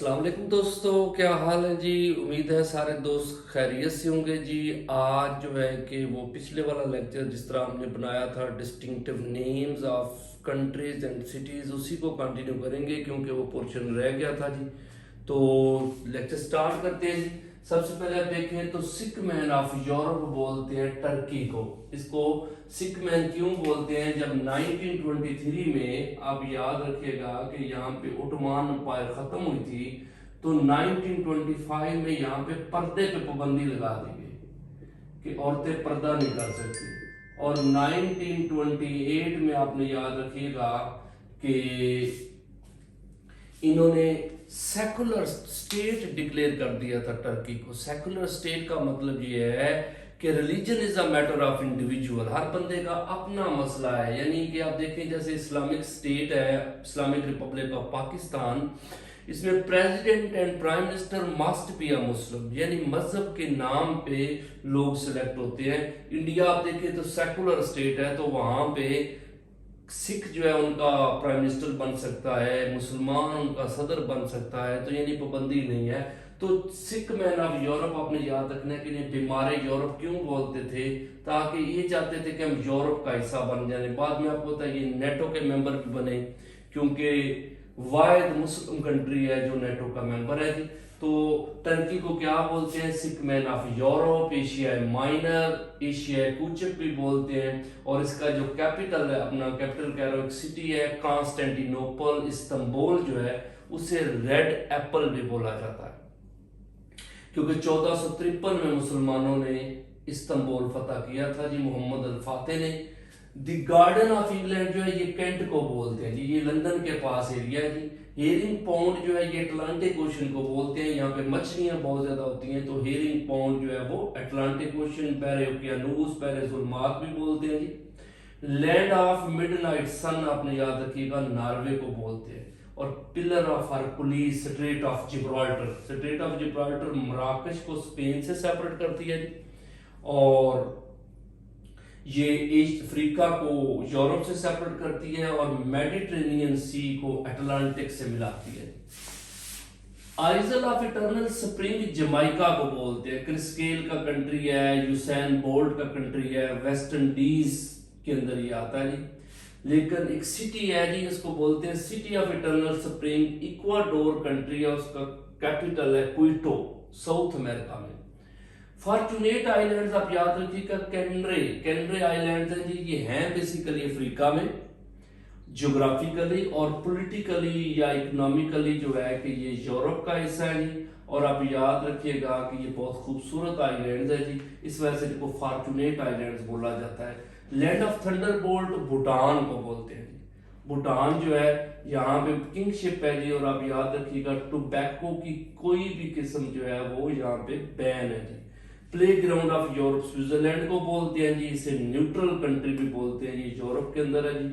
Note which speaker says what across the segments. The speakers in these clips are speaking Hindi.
Speaker 1: अस्सलाम वालेकुम दोस्तों, क्या हाल है जी। उम्मीद है सारे दोस्त खैरियत से होंगे जी। आज जो है कि वो पिछले वाला लेक्चर जिस तरह हमने बनाया था distinctive names of countries and cities, उसी को कंटिन्यू करेंगे क्योंकि वो पोर्शन रह गया था जी। तो लेक्चर स्टार्ट करते हैं जी। सबसे पहले आप देखें तो सिक मैन ऑफ यूरोप बोलते हैं टर्की को। इसको सिक मैन क्यों बोलते हैं? जब 1923 में आप याद रखिएगा कि यहाँ पे ओटोमान एम्पायर खत्म हुई थी, तो 1925 में यहाँ पे पर्दे पे पाबंदी लगा दी गई कि औरतें पर्दा नहीं कर सकती। और 1928 में आपने याद रखिएगा कि इन्होंने सेकुलर स्टेट डिक्लेयर कर दिया था टर्की को। सेकुलर स्टेट का मतलब ये है कि religion is a matter of individual, हर बंदे का अपना मसला है। यानी कि आप देखें जैसे इस्लामिक स्टेट है, इस्लामिक रिपब्लिक ऑफ पाकिस्तान, इसमें president and prime minister must be a Muslim, यानी मजहब के नाम पे लोग सिलेक्ट होते हैं। इंडिया आप देखें तो सेकुलर स्टेट है, तो वहां पे सिख जो है उनका प्राइम मिनिस्टर बन सकता है, मुसलमान उनका सदर बन सकता है, तो यानी पाबंदी नहीं है। तो सिख मैन ऑफ यूरोप आपने याद रखना है कि ये बीमारे यूरोप क्यों बोलते थे, ताकि ये चाहते थे कि हम यूरोप का हिस्सा बन जाए। बाद में आपको पता है ये नेटो के मेंबर भी बने, क्योंकि वाहिद मुस्लिम कंट्री है जो नेटो का मेंबर है जी। तो टर्की को क्या बोलते हैं? Sick man of Europe, Asia minor, Asia कूचक भी बोलते हैं। और इसका जो कैपिटल है, अपना कैपिटल कह रहा हूँ, एक सिटी है कॉन्स्टेंटिनोपल, इस्तांबुल जो है उसे रेड एप्पल भी बोला जाता है, क्योंकि 1453 में मुसलमानों ने इस्तांबुल फतह किया था जी, मोहम्मद अल फातेह ने। द गार्डन ऑफ इंग्लैंड जो है ये कैंट को बोलते हैं जी, ये लंदन के पास एरिया है जी। हेरिंग पॉन्ड जो है ये अटलांटिक ओशन को बोलते हैं, यहाँ पे मछलियां बहुत ज्यादा होती हैं, तो हेरिंग पॉन्ड जो है वो अटलांटिक ओशन, बहरे ओकियानूस, बहरे जुल्मात भी बोलते हैं जी। लैंड ऑफ मिडनाइट सन आपने याद रखिएगा, नॉर्वे को बोलते हैं। और pillar of Hercules, strait of Gibraltar, strait of Gibraltar मराकश को स्पेन से सेपरेट करती है जी। और ये ईस्ट अफ्रीका को यूरोप से सेपरेट करती है, और मेडिटेरेनियन सी को अटलांटिक से मिलाती है। Aizawl of eternal spring Jamaica को बोलते हैं, क्रिस्केल का कंट्री है, यूसैन बोल्ट का कंट्री है, वेस्ट इंडीज के अंदर ये आता है जी। लेकिन एक सिटी है जी, इसको बोलते हैं city of eternal spring, Ecuador country है, उसका कैपिटल है क्विटो, साउथ अमेरिका में। फॉर्चुनेट आइलैंड्स आप याद रखिएगा, कैनरे आइलैंड्स हैं जी, ये हैं बेसिकली अफ्रीका में। ज्योग्राफिकली और पॉलिटिकली या इकोनॉमिकली जो है कि ये यूरोप का हिस्सा है जी। और आप याद रखिएगा कि ये बहुत खूबसूरत आइलैंड्स है जी, इस वजह से इनको फॉर्चुनेट आइलैंड्स बोला जाता है। लैंड ऑफ थंडरबोल्ट भूटान को बोलते हैं जी। भूटान जो है यहाँ पे किंगशिप है जी। और आप याद रखिएगा टोबैको की कोई भी किस्म जो है वो यहाँ पे बैन है जी। Playground of Europe Switzerland को बोलते हैं जी, इसे न्यूट्रल कंट्री भी बोलते हैं, ये यूरोप के अंदर है जी।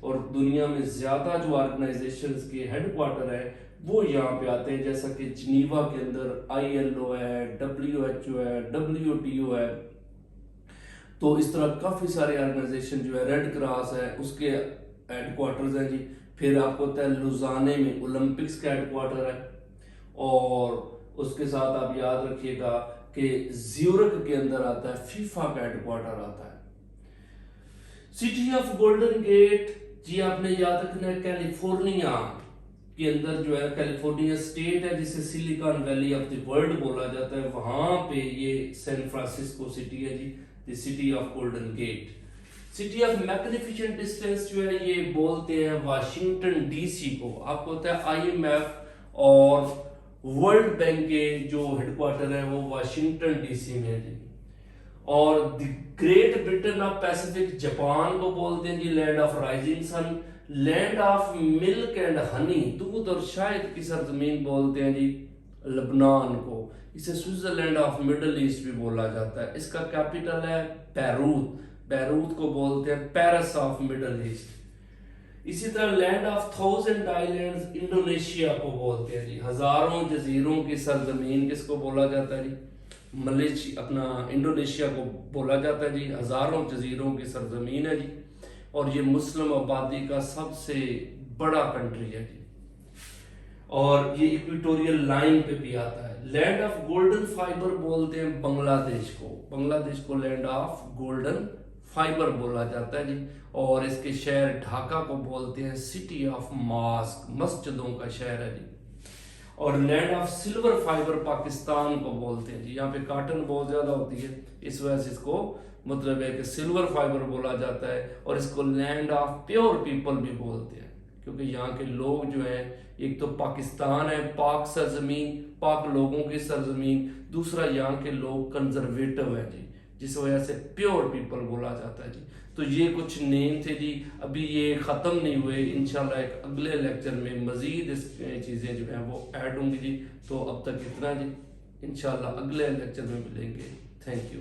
Speaker 1: और दुनिया में ज्यादा जो ऑर्गेनाइजेशंस के हेडक्वार्टर है वो यहाँ पे आते हैं, जैसा कि जिनीवा के अंदर ILO है, WHO है, WTO है। तो इस तरह काफी सारे ऑर्गेनाइजेशन जो है, रेड क्रॉस है, उसके हेडक्वार्टर्स हैं जी। फिर आपको पता है लुजाने में ओलंपिक्स का हेडक्वार्टर है। और उसके साथ आप याद रखिएगा कि ज्यूरिक के अंदर आता है फीफा का हेडक्वार्टर आता है। सिटी ऑफ गोल्डन गेट जी आपने याद रखना है, कैलिफोर्निया के अंदर जो है, कैलिफोर्निया स्टेट है जिसे silicon valley of the world बोला जाता है, वहां पे ये सैन फ्रांसिस्को सिटी है जी, the city of golden gate. City of magnificent distance जो है ये बोलते हैं वाशिंगटन DC को। आपको होता है IMF और वर्ल्ड बैंक के जो हेडक्वार्टर है वो वाशिंगटन DC में है जी। और the great Britain of Pacific Japan को बोलते हैं जी land of rising sun. Land of milk and honey, दूध और शहद की सरजमीन बोलते हैं जी लबनान को। इसे स्विट्जरलैंड ऑफ मिडल ईस्ट भी बोला जाता है। इसका कैपिटल है बैरूत, बैरूत को बोलते हैं पेरिस ऑफ मिडल ईस्ट। इसी तरह land of thousand islands Indonesia को बोलते हैं जी, हजारों जजीरों की सरजमीन किसको बोला जाता है जी? मलेशिया, अपना इंडोनेशिया को बोला जाता है जी, हजारों जजीरों की सरजमीन है जी। और ये मुस्लिम आबादी का सबसे बड़ा कंट्री है जी। और ये इक्वेटोरियल लाइन पे भी आता है। लैंड ऑफ गोल्डन फाइबर बोलते हैं बांग्लादेश को, बांग्लादेश को लैंड ऑफ गोल्डन फाइबर बोला जाता है जी। और इसके शहर ढाका को बोलते हैं सिटी ऑफ मॉस्क, मस्जिदों का शहर है जी। और land of silver fibre Pakistan को बोलते हैं जी। यहाँ पे काटन बहुत ज्यादा होती है, इस वजह से इसको मतलब है कि सिल्वर फाइबर बोला जाता है। और इसको लैंड ऑफ प्योर पीपल भी बोलते हैं, क्योंकि यहाँ के लोग जो हैं, एक तो पाकिस्तान है पाक सरजमीन, पाक लोगों की सरजमीन, दूसरा यहाँ के लोग कंजर्वेटिव हैं जी, जिस वजह से प्योर पीपल बोला जाता है जी। तो ये कुछ नेम थे जी, अभी ये ख़त्म नहीं हुए, इंशाल्लाह एक अगले लेक्चर में मज़ीद इस चीज़ें जो हैं वो ऐड होंगी जी। तो अब तक इतना जी, इंशाल्लाह अगले लेक्चर में मिलेंगे। Thank you.